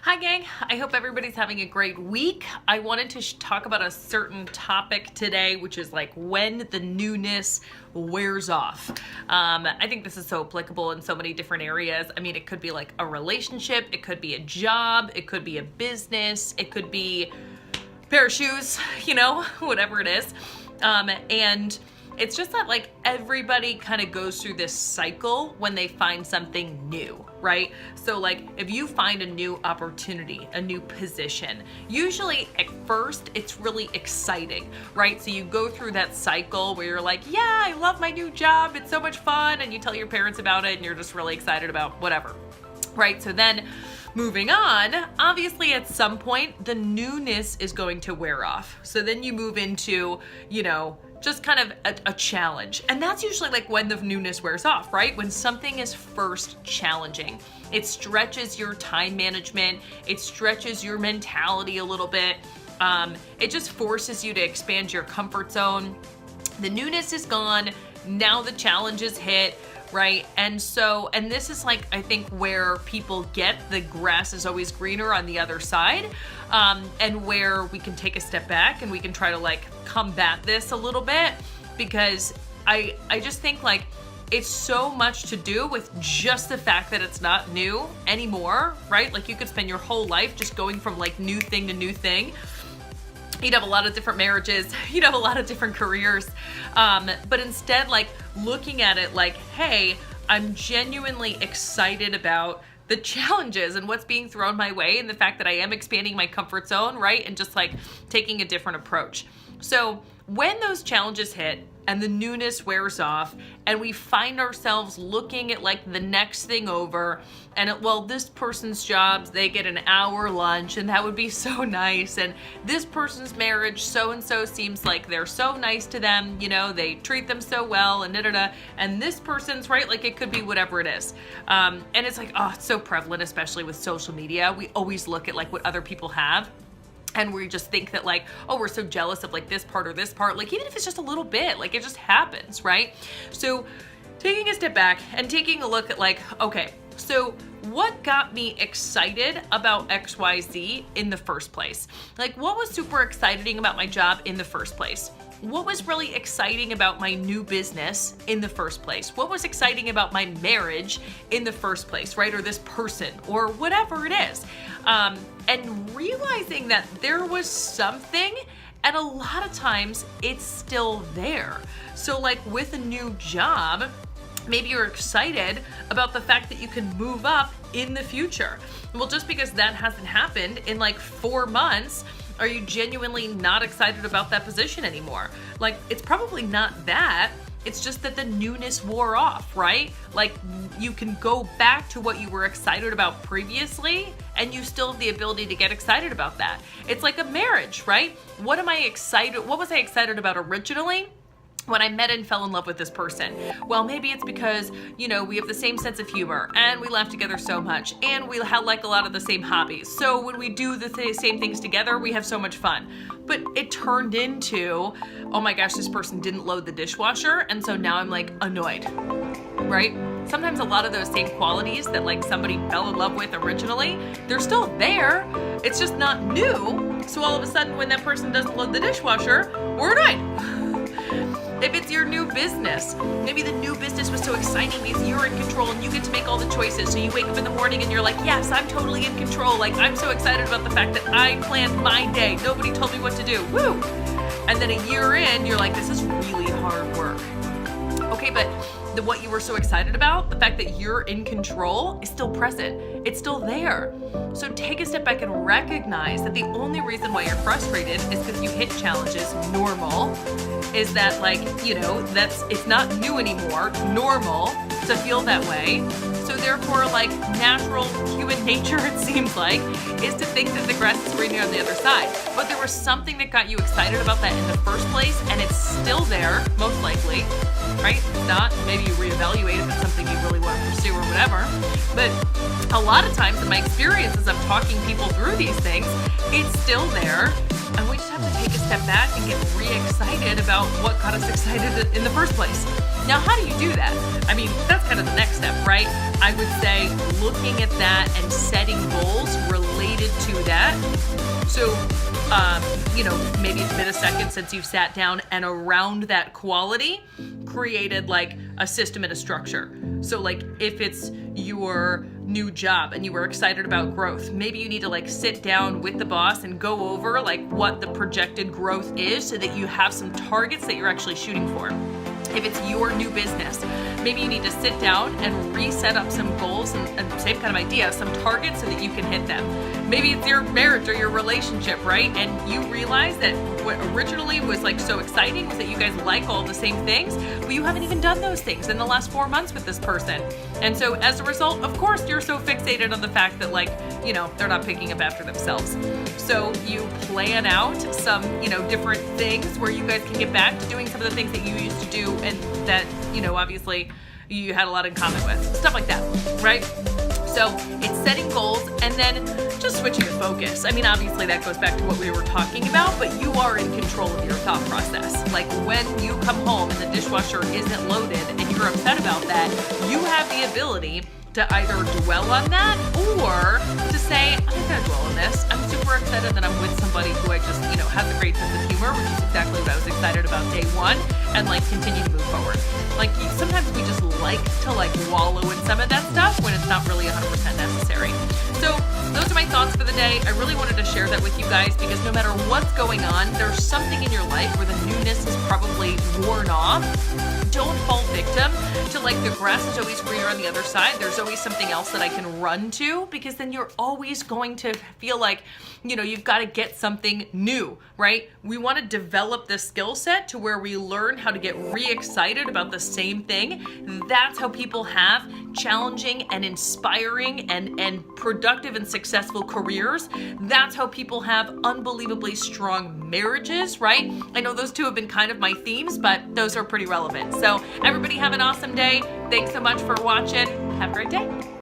Hi gang, I hope everybody's having a great week. I wanted to talk about a certain topic today, which is like when the newness wears off. I think this is so applicable in so many different areas. I mean, it could be like a relationship, it could be a job, it could be a business, it could be a pair of shoes, whatever it is. And it's just that like everybody kind of goes through this cycle when they find something new, right? So like if you find a new opportunity, a new position, usually at first it's really exciting, right? So you go through that cycle where you're like, yeah, I love my new job. It's so much fun. And you tell your parents about it and you're just really excited about whatever, right? So then moving on, obviously at some point the newness is going to wear off. So then you move into, just kind of a challenge. And that's usually like when the newness wears off, right? When something is first challenging. It stretches your time management. It stretches your mentality a little bit. It just forces you to expand your comfort zone. The newness is gone. Now the challenges hit, right? And this is like, I think where people get the grass is always greener on the other side. And where we can take a step back and we can try to like combat this a little bit, because I just think like it's so much to do with just the fact that it's not new anymore, right? Like you could spend your whole life just going from like new thing to new thing. You'd have a lot of different marriages, you'd have a lot of different careers, but instead like looking at it like, hey, I'm genuinely excited about the challenges and what's being thrown my way and the fact that I am expanding my comfort zone, right? And just like taking a different approach. So when those challenges hit and the newness wears off and we find ourselves looking at like the next thing over and this person's jobs, they get an hour lunch and that would be so nice. And this person's marriage, so-and-so seems like they're so nice to them, they treat them so well and da-da-da. And this person's right, like it could be whatever it is. And it's like, it's so prevalent, especially with social media. We always look at like what other people have. And we just think that like, we're so jealous of like this part or this part, like even if it's just a little bit, like it just happens, right? So taking a step back and taking a look at like, okay, so what got me excited about XYZ in the first place? Like what was super exciting about my job in the first place? What was really exciting about my new business in the first place? What was exciting about my marriage in the first place, right? Or this person or whatever it is. And realizing that there was something, and a lot of times it's still there. So like with a new job, maybe you're excited about the fact that you can move up in the future. Well, just because that hasn't happened in like 4 months, are you genuinely not excited about that position anymore? Like, it's probably not that. It's just that the newness wore off, right? Like, you can go back to what you were excited about previously, and you still have the ability to get excited about that. It's like a marriage, right? What was I excited about originally? When I met and fell in love with this person? Well, maybe it's because, we have the same sense of humor and we laugh together so much and we have like a lot of the same hobbies. So when we do the same things together, we have so much fun. But it turned into, oh my gosh, this person didn't load the dishwasher. And so now I'm like annoyed, right? Sometimes a lot of those same qualities that like somebody fell in love with originally, they're still there. It's just not new. So all of a sudden when that person doesn't load the dishwasher, we're annoyed. If it's your new business, maybe the new business was so exciting because you're in control and you get to make all the choices. So you wake up in the morning and you're like, yes, I'm totally in control. Like, I'm so excited about the fact that I planned my day. Nobody told me what to do. Woo! And then a year in, you're like, this is really hard work. Okay, but what you were so excited about, the fact that you're in control, is still present. It's still there. So take a step back and recognize that the only reason why you're frustrated is because you hit challenges. Normal is that like, it's not new anymore. Normal to feel that way. So therefore, like natural human nature, it seems like, is to think that the grass is greener on the other side. But there was something that got you excited about that in the first place, and it's still there, most likely, right? If not, maybe you reevaluate if it's something you really want to pursue or whatever. But a lot of times in my experiences of talking people through these things, it's still there. And we just have to take a step back and get re-excited about what got us excited in the first place. Now, how do you do that? I mean, that's kind of the next step, right? I would say looking at that and setting goals related do that. So, maybe it's been a second since you've sat down and around that quality created like a system and a structure. So like if it's your new job and you were excited about growth, maybe you need to like sit down with the boss and go over like what the projected growth is so that you have some targets that you're actually shooting for. If it's your new business, maybe you need to sit down and reset up some goals and same kind of idea, some targets so that you can hit them. Maybe it's your marriage or your relationship, right? And you realize that what originally was like so exciting was that you guys like all the same things, but you haven't even done those things in the last 4 months with this person. And so as a result, of course, you're so fixated on the fact that they're not picking up after themselves. So you plan out some, different things where you guys can get back to doing some of the things that you used to do and that, obviously you had a lot in common with. Stuff like that, right? So it's setting goals and then just switching your focus. I mean, obviously that goes back to what we were talking about, but you are in control of your thought process. Like when you come home and the dishwasher isn't loaded and you're upset about that, you have the ability to either dwell on that or to say, I'm not gonna dwell on this. I'm super excited that I'm with somebody who I just, has a great sense of humor, which is exactly what I was excited about day one, and like continue to move forward. Like sometimes we just like to wallow in some of that stuff when it's not really 100% necessary. So those are my thoughts for the day. I really wanted to share that with you guys because no matter what's going on, there's something in your life where the newness is probably worn off. Don't fall victim to the grass is always greener on the other side. There's always something else that I can run to, because then you're always going to feel like, you've got to get something new, right? We want to develop this skill set to where we learn how to get re-excited about the same thing. That's how people have challenging and inspiring and productive and successful careers. That's how people have unbelievably strong marriages, right? I know those two have been kind of my themes, but those are pretty relevant. So everybody have an awesome day. Thanks so much for watching. Have a great day.